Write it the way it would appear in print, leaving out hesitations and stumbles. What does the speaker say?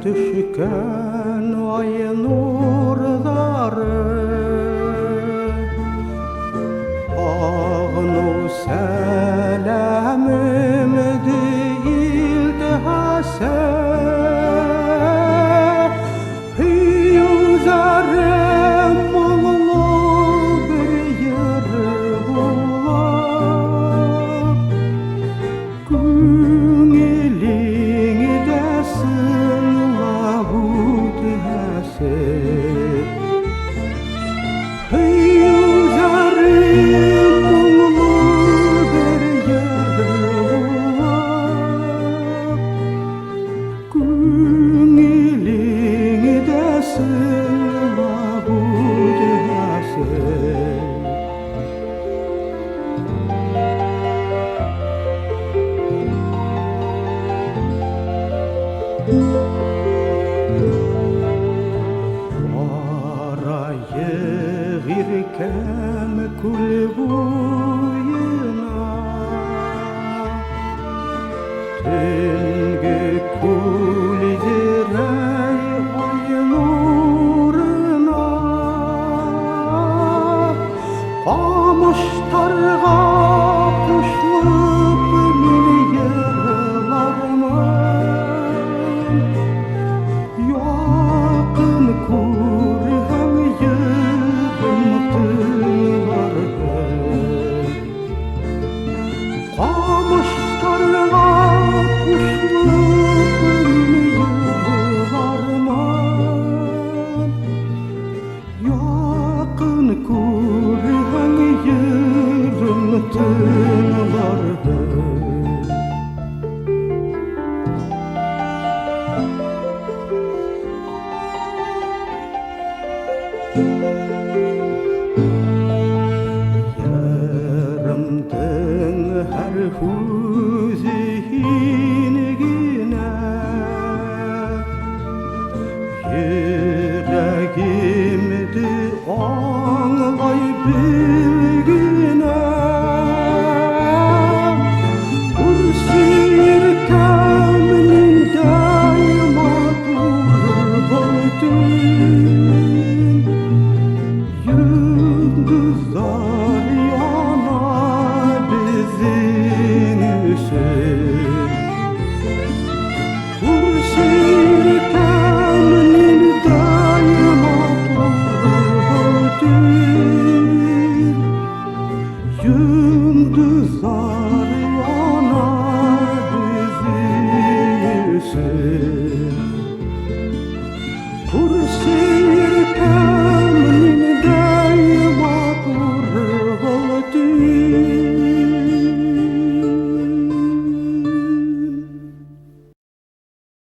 düşkən ay nurları Ağnu sələmim deyildi həsə Hiyuzarım oğlu bir yeri bular Gün elini desin labut həsə Hiyuzarım oğlu bir yeri bular Gün elini desin labut həsə Arayı girkem kul boyuna Tüngü kul direy ay nuruna Qamıştarga kuşlup min yerlarman Yakın kurhan yığıntılarda Qamışlarga kuşlup yığılarman Yakın kurhan yığıntılarda Yarımdın her hüzününe Yüreğimdi anlay bilgine Kursir kaminin daima durbaydın Yıldızlar yanar bizim için Kursir kaminin daima durbaydın Yıldızlar yanar bizim için